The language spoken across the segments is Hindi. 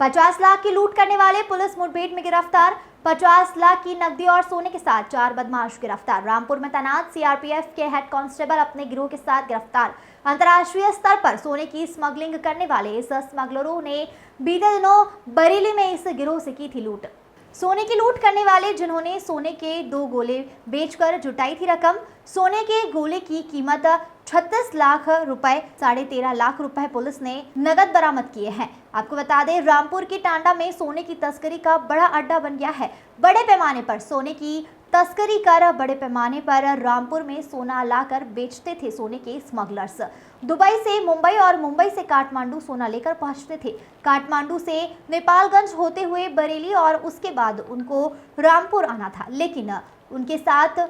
50 लाख की लूट करने वाले पुलिस मुठभेड़ में गिरफ्तार। 50 लाख की नकदी और सोने के साथ 4 बदमाश गिरफ्तार। रामपुर में तैनात सीआरपीएफ के हेड कांस्टेबल अपने गिरोह के साथ गिरफ्तार। अंतर्राष्ट्रीय स्तर पर सोने की स्मगलिंग करने वाले इस स्मगलरों ने बीते दिनों बरेली में इस गिरोह से की थी लूट। सोने की लूट करने वाले जिन्होंने सोने के 2 गोले बेचकर जुटाई थी रकम। सोने के गोले की कीमत 36 लाख रुपए, 13.5 लाख रुपए पुलिस ने नगद बरामद किए हैं। आपको बता दें, रामपुर की टांडा में सोने की तस्करी का बड़ा अड्डा बन गया है। बड़े पैमाने पर सोने की तस्करी कर बड़े पैमाने पर रामपुर में सोना लाकर बेचते थे सोने के स्मगलर्स। दुबई से मुंबई और मुंबई से काठमांडू सोना लेकर पहुंचते थे। काठमांडू से नेपालगंज होते हुए बरेली और उसके बाद उनको रामपुर आना था, लेकिन उनके साथ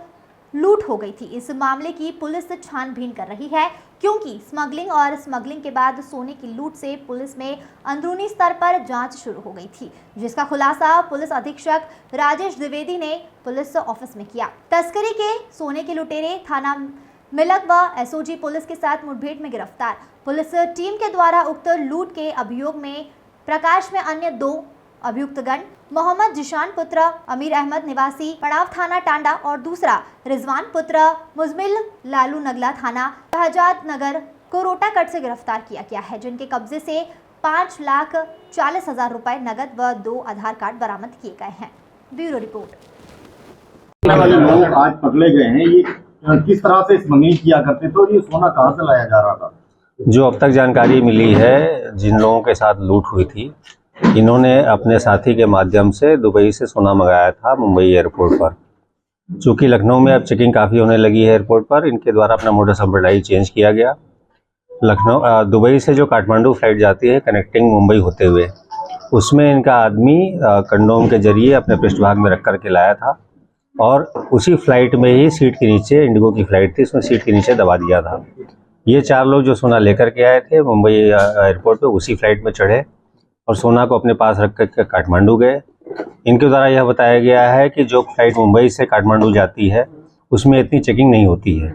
लूट हो गई थी। इस मामले की पुलिस छानबीन कर रही है, क्योंकि स्मगलिंग के बाद सोने की लूट से पुलिस में अंदरूनी स्तर पर जांच शुरू हो गई थी, जिसका खुलासा पुलिस अधीक्षक राजेश द्विवेदी ने पुलिस ऑफिस में किया। तस्करी के सोने के लुटेरे थाना मिलक व एसओजी पुलिस के साथ मुठभेड़ में गिरफ्तार। पुलिस टीम के द्वारा उक्त लूट के अभियोग में प्रकाश में अन्य 2 अभियुक्तगण मोहम्मद जिशान पुत्र अमीर अहमद निवासी पड़ाव थाना टांडा और दूसरा रिजवान पुत्र मुजमिल लालू नगला थाना शहजाद नगर कोरोटा कट से गिरफ्तार किया गया है, जिनके कब्जे से 5,40,000 रुपए नगद व 2 आधार कार्ड बरामद किए गए हैं। Bureau report. लोग आज पकड़े गए हैं, ये किस तरह से स्मगलिंग किया करते थे और ये सोना कहाँ से लाया जा रहा था? जो अब तक जानकारी मिली है, जिन लोगों के साथ लूट हुई थी, इन्होंने अपने साथी के माध्यम से दुबई से सोना मंगाया था मुंबई एयरपोर्ट पर। चूँकि लखनऊ में अब चेकिंग काफ़ी होने लगी है एयरपोर्ट पर, इनके द्वारा अपना मोडस ऑपरेंडी चेंज किया गया। दुबई से जो काठमांडू फ्लाइट जाती है कनेक्टिंग मुंबई होते हुए, उसमें इनका आदमी कंडोम के जरिए अपने पृष्ठभाग में रख कर के लाया था और उसी फ्लाइट में ही सीट के नीचे, इंडिगो की फ्लाइट थी, उसमें सीट के नीचे दबा दिया था। ये 4 लोग जो सोना लेकर के आए थे मुंबई एयरपोर्ट पे, उसी फ्लाइट में चढ़े और सोना को अपने पास रख कर काठमांडू गए। इनके द्वारा यह बताया गया है कि जो फ्लाइट मुंबई से काठमांडू जाती है उसमें इतनी चेकिंग नहीं होती है।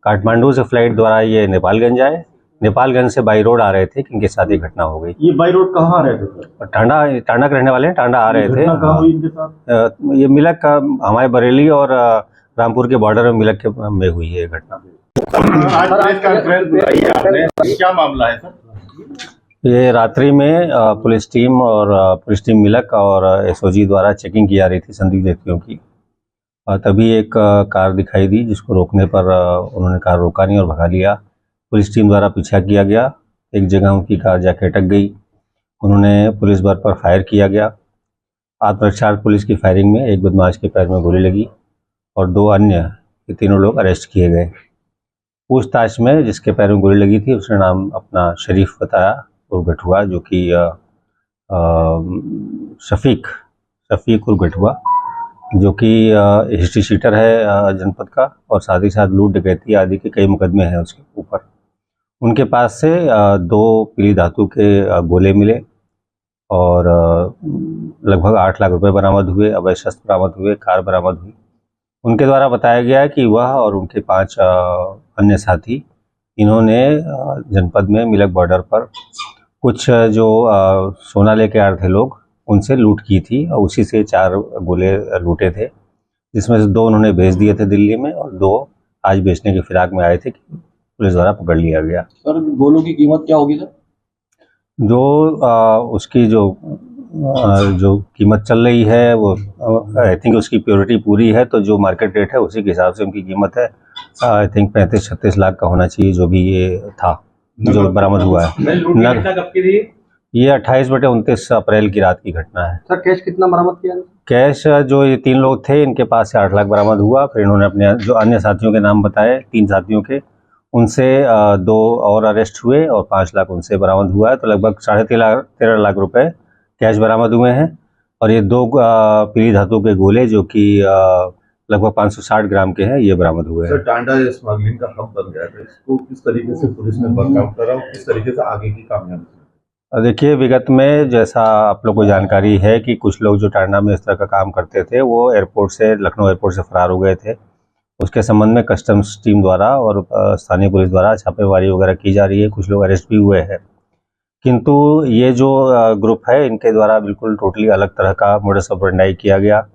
काठमांडू से फ्लाइट द्वारा ये नेपालगंज आए, नेपालगंज से बाई रोड आ रहे थे कि इनके साथ ये घटना हो गई। ये बाई रोड कहाँ आ रहे थे? टांडा के रहने वाले हैं, टांडा आ रहे थे। कहाँ हुई इनके साथ? ये मिलक का, हमारे बरेली और रामपुर के बॉर्डर में मिलक में हुई है घटना। आज प्रेस कॉन्फ्रेंस बुलाई है आपने, क्या मामला है सर? ये रात्रि में पुलिस टीम मिलक और एसओजी द्वारा चेकिंग की जा रही थी संदिग्ध व्यक्तियों की। तभी एक कार दिखाई दी, जिसको रोकने पर उन्होंने कार रोका नहीं और भगा लिया। पुलिस टीम द्वारा पीछा किया गया, एक जगह उनकी कार जाके अटक गई। उन्होंने पुलिस बल पर फायर किया गया। आत्मरक्षा पुलिस की फायरिंग में एक बदमाश के पैर में गोली लगी और 2 अन्य, ये तीनों लोग अरेस्ट किए गए। पूछताछ में जिसके पैर में गोली लगी थी उसने नाम अपना शरीफ बताया उर्फ गठुआ, जो कि शफीक उर्फ गठुआ, जो कि हिस्ट्री शीटर है जनपद का, और साथ ही साथ लूट डकैती आदि के कई मुकदमे हैं उसके ऊपर। उनके पास से 2 पीली धातु के गोले मिले और लगभग 8 लाख रुपए बरामद हुए, अवैध शस्त्र बरामद हुए, कार बरामद हुई। उनके द्वारा बताया गया कि वह और उनके 5 अन्य साथी, इन्होंने जनपद में मिलक बॉर्डर पर कुछ जो सोना लेके आ रहे थे लोग, उनसे लूट की थी और उसी से 4 गोले लूटे थे, जिसमें से 2 उन्होंने भेज दिए थे दिल्ली में और 2 आज बेचने की फिराक में आए थे, पुलिस द्वारा पकड़ लिया गया। सर, गोलों की कीमत क्या होगी सर? जो उसकी जो कीमत चल रही है वो आई थिंक उसकी प्योरिटी पूरी है, तो जो मार्केट रेट है उसी के हिसाब से उनकी कीमत है। आई थिंक 35-36 लाख का होना चाहिए, जो भी ये था जो बरामद हुआ है। ये 28/29 अप्रैल की रात की घटना है। सर, कैश कितना बरामद किया? कैश जो ये 3 लोग थे, इनके पास से 8 लाख बरामद हुआ। फिर इन्होंने अपने जो अन्य साथियों के नाम बताए, 3 साथियों के, उनसे 2 और अरेस्ट हुए और 5 लाख उनसे बरामद हुआ है। तो लगभग 13.5 लाख रुपए कैश बरामद हुए हैं। और ये 2 पीली धातु के गोले, जो कि लगभग 560 ग्राम के हैं, ये बरामद हुए हैं। सर, टांडा स्मगलिंग का हब बन गया था, इसको किस तरीके से पुलिस ने वर्कआउट करा और किस तरीके से आगे की कामयाबी? देखिए, विगत में जैसा आप लोग को जानकारी है कि कुछ लोग जो टांडा में इस तरह का काम करते थे, वो लखनऊ एयरपोर्ट से फरार हो गए थे। उसके संबंध में कस्टम्स टीम द्वारा और स्थानीय पुलिस द्वारा छापेमारी वगैरह की जा रही है। कुछ लोग अरेस्ट भी हुए हैं। किंतु ये जो ग्रुप है इनके द्वारा बिल्कुल टोटली अलग तरह का मोडस ऑपरेंडाई किया गया।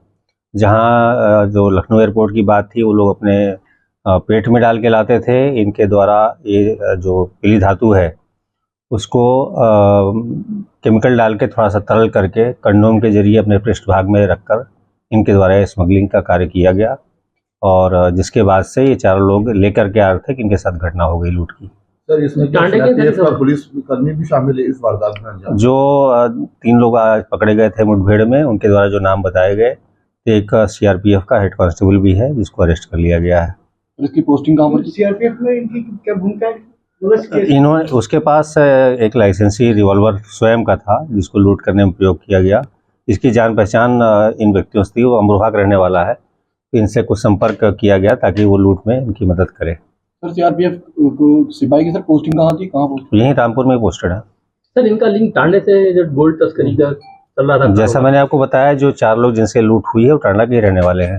जहाँ जो लखनऊ एयरपोर्ट की बात थी वो लोग अपने पेट में डाल के लाते थे। इनके द्वारा ये जो पीली धातु है उसको केमिकल डाल के थोड़ा सा तरल करके कंडोम के जरिए अपने पृष्ठभाग में रखकर इनके द्वारा स्मगलिंग का कार्य किया गया और जिसके बाद से ये चारों लोग लेकर के आ रहे थे कि इनके साथ घटना हो गई लूट की। सर इसमें CRPF का पुलिस कर्मी भी शामिल है इस वारदात में अंजाम? जो 3 लोग आज पकड़े गए थे मुठभेड़ में उनके द्वारा जो नाम बताए गए, एक CRPF का हेड कांस्टेबल भी है जिसको अरेस्ट कर लिया गया है। इसकी पोस्टिंग कहाँ पर? सीआरपीएफ में इनकी क्या भूमिका है? इन्होंने उसके पास एक लाइसेंसी रिवॉल्वर स्वयं का था जिसको लूट करने में प्रयोग किया गया। इसकी जान पहचान इन व्यक्तियों से थी, वो अमरोहा का रहने वाला है। इनसे कुछ संपर्क किया गया ताकि वो लूट में इनकी मदद करे। सर CRPF सिपाही की सर पोस्टिंग कहाँ थी, कहाँ पोस्टिंग? यहीं रामपुर में पोस्टेड है। सर इनका लिंक टांडे से जो गोल्ड तस्करी का चल रहा था, जैसा मैंने आपको बताया, जो 4 लोग जिनसे लूट हुई है वो टांडा के ही रहने वाले हैं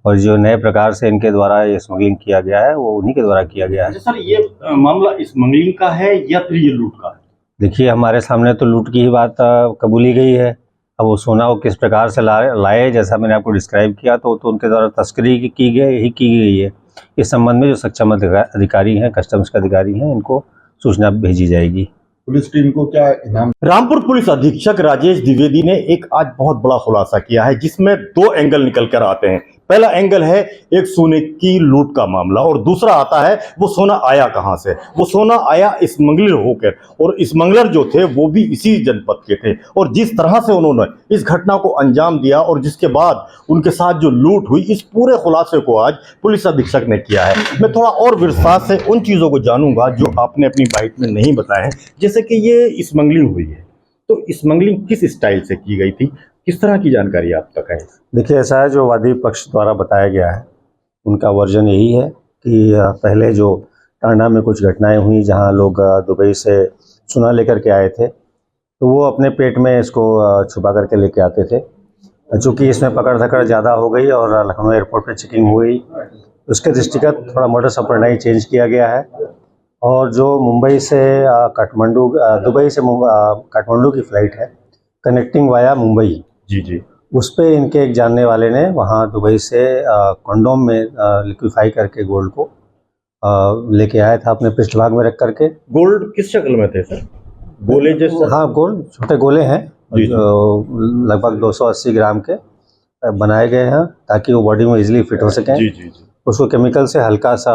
और जो नए प्रकार से इनके द्वारा ये स्मगलिंग किया गया है वो उन्हीं के द्वारा किया गया है। सर ये मामला स्मगलिंग का है या फिर ये लूट का है? देखिए, हमारे सामने तो लूट की ही बात कबूली गई है। अब वो सोना वो किस प्रकार से लाए, जैसा मैंने आपको डिस्क्राइब किया, तो उनके द्वारा तस्करी की गई है। इस संबंध में जो सक्षम अधिकारी हैं, कस्टम्स के अधिकारी हैं, इनको सूचना भेजी जाएगी। पुलिस टीम को क्या इनाम? रामपुर पुलिस अधीक्षक राजेश द्विवेदी ने एक आज बहुत बड़ा खुलासा किया है जिसमें 2 एंगल निकल कर आते हैं। पहला एंगल है एक सोने की लूट का मामला और दूसरा आता है वो सोना आया कहां से। वो सोना आया स्मगलर होकर, और स्मगलर जो थे वो भी इसी जनपद के थे। और जिस तरह से उन्होंने इस घटना को अंजाम दिया और जिसके बाद उनके साथ जो लूट हुई, इस पूरे खुलासे को आज पुलिस अधीक्षक ने किया है। मैं थोड़ा और विस्तार से उन चीज़ों को जानूंगा जो आपने अपनी बाइट में नहीं बताया है। जैसे कि ये स्मगलिंग हुई है, तो स्मगलिंग किस स्टाइल से की गई थी, किस तरह की जानकारी आप तक है? देखिए, ऐसा है, जो वादी पक्ष द्वारा बताया गया है उनका वर्जन यही है कि पहले जो टांडा में कुछ घटनाएं हुई जहां लोग दुबई से सोना लेकर के आए थे, तो वो अपने पेट में इसको छुपा करके लेके आते थे। चूँकि इसमें पकड़ धकड़ ज़्यादा हो गई और लखनऊ एयरपोर्ट पर चेकिंग हो गई, उसके दृष्टिगत थोड़ा मोडस ऑपरेंडाई चेंज किया गया है। और जो मुंबई से काठमांडू, दुबई से काठमांडू की फ़्लाइट है कनेक्टिंग वाया मुंबई, जी, उस पे इनके एक जानने वाले ने वहाँ दुबई से कंडोम में लिक्विफाई करके गोल्ड को लेके आया था अपने पृष्ठभाग में रख करके। गोल्ड किस शक्ल में थे सर? गोले जैसे? हाँ, गोल्ड छोटे गोले हैं जो लगभग 280 ग्राम के बनाए गए हैं ताकि वो बॉडी में इजीली फिट हो सकें। जी। उसको केमिकल से हल्का सा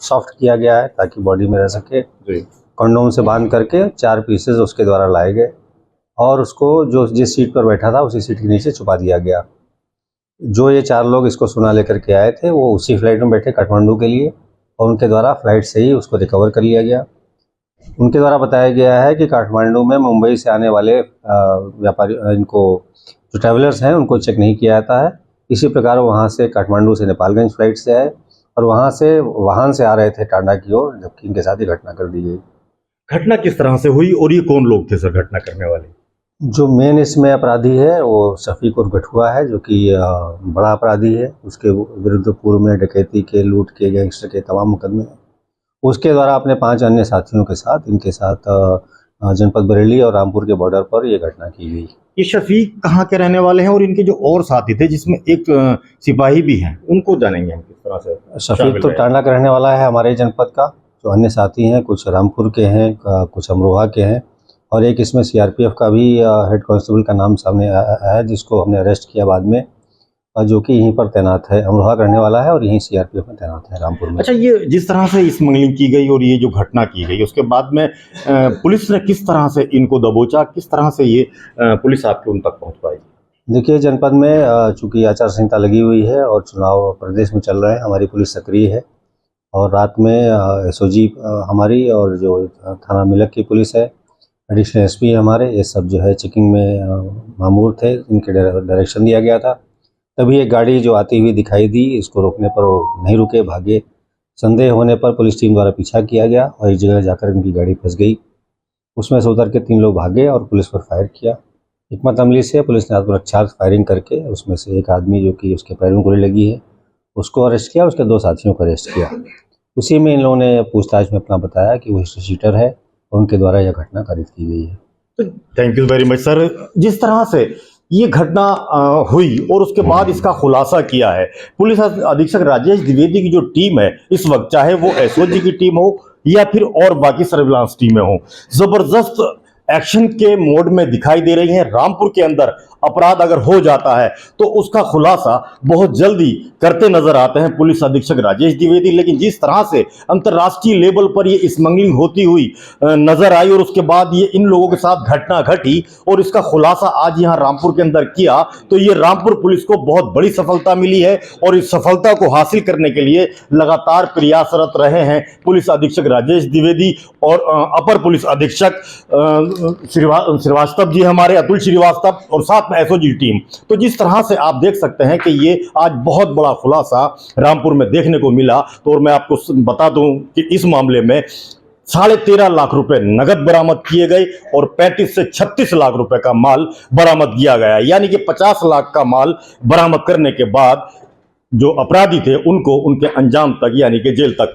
सॉफ्ट किया गया है ताकि बॉडी में रह सके। कंडोम से बांध करके 4 पीसेज उसके द्वारा लाए गए और उसको जो जिस सीट पर बैठा था उसी सीट के नीचे छुपा दिया गया। जो ये 4 लोग इसको सोना लेकर के आए थे वो उसी फ्लाइट में बैठे काठमांडू के लिए और उनके द्वारा फ्लाइट से ही उसको रिकवर कर लिया गया। उनके द्वारा बताया गया है कि काठमांडू में मुंबई से आने वाले व्यापारी, इनको जो ट्रैवलर्स हैं उनको चेक नहीं किया जाता है। इसी प्रकार वहाँ से काठमांडू से नेपालगंज फ्लाइट से आए और वहाँ से वाहन से आ रहे थे टांडा की ओर, जबकि इनके साथ ही घटना कर दी गई। घटना किस तरह से हुई और ये कौन लोग थे सर घटना करने वाले? जो मेन इसमें अपराधी है वो शफीक उर्फ गठुआ है, जो कि बड़ा अपराधी है। उसके विरुद्ध पूर्व में डकैती के, लूट के, गैंगस्टर के तमाम मुकदमे हैं। उसके द्वारा अपने 5 अन्य साथियों के साथ इनके साथ जनपद बरेली और रामपुर के बॉर्डर पर यह घटना की गई। ये शफीक कहाँ के रहने वाले हैं और इनके जो और साथी थे जिसमें एक सिपाही भी हैं, उनको जानेंगे हम किस तरह से? शफीक तो टांडा का रहने वाला है हमारे जनपद का। जो अन्य साथी हैं कुछ रामपुर के हैं, कुछ अमरोहा के हैं और एक इसमें CRPF का भी हेड कांस्टेबल का नाम सामने आया है जिसको हमने अरेस्ट किया बाद में, जो कि यहीं पर तैनात है। अमरोहा करने वाला है और यहीं CRPF में तैनात है रामपुर में। अच्छा, ये जिस तरह से स्मगलिंग की गई और ये जो घटना की गई उसके बाद में पुलिस ने किस तरह से इनको दबोचा, किस तरह से ये पुलिस आपके उन तक पहुंच पाई? देखिए, जनपद में चूँकि आचार संहिता लगी हुई है और चुनाव प्रदेश में चल रहे हैं, हमारी पुलिस सक्रिय है और रात में SOG हमारी और जो थाना मिलक की पुलिस है, एडिशनल SP हमारे, ये सब जो है चेकिंग में मामूर थे। इनके डायरेक्शन दिया गया था। तभी एक गाड़ी जो आती हुई दिखाई दी, इसको रोकने पर वो नहीं रुके, भागे। संदेह होने पर पुलिस टीम द्वारा पीछा किया गया और एक जगह जाकर इनकी गाड़ी फंस गई। उसमें से उतर के 3 लोग भागे और पुलिस पर फायर किया। हिकमत अमली से पुलिस ने आत्मरक्षा फायरिंग करके उसमें से एक आदमी जो कि उसके पैरों में गोली लगी है उसको अरेस्ट किया, उसके 2 साथियों को अरेस्ट किया। उसी में इन लोगों ने पूछताछ में अपना बताया कि वो हिस्ट्री शीटर है उनके द्वारा यह घटना कारित की गई है। Thank you very much sir. जिस तरह से ये घटना हुई और उसके बाद इसका खुलासा किया है पुलिस अधीक्षक राजेश द्विवेदी की जो टीम है इस वक्त, चाहे वो एसओजी की टीम हो या फिर और बाकी सर्विलांस टीमें हो, जबरदस्त एक्शन के मोड में दिखाई दे रही हैं। रामपुर के अंदर अपराध अगर हो जाता है तो उसका खुलासा बहुत जल्दी करते नजर आते हैं पुलिस अधीक्षक राजेश द्विवेदी। लेकिन जिस तरह से अंतर्राष्ट्रीय लेवल पर ये स्मगलिंग होती हुई नजर आई और उसके बाद ये इन लोगों के साथ घटना घटी और इसका खुलासा आज यहाँ रामपुर के अंदर किया, तो ये रामपुर पुलिस को बहुत बड़ी सफलता मिली है और इस सफलता को हासिल करने के लिए लगातार प्रयासरत रहे हैं पुलिस अधीक्षक राजेश द्विवेदी और अपर पुलिस अधीक्षक श्रीवास्तव जी, हमारे अतुल श्रीवास्तव, और साथ में एसओजी टीम। तो जिस तरह से आप देख सकते हैं कि ये आज बहुत बड़ा खुलासा रामपुर में देखने को मिला। तो और मैं आपको बता दूं कि इस मामले में 13.5 लाख रुपए नगद बरामद किए गए और 35 से 36 लाख रुपए का माल बरामद किया गया, यानी कि 50 लाख का माल बरामद करने के बाद जो अपराधी थे उनको उनके अंजाम तक यानी कि जेल तक पहुंच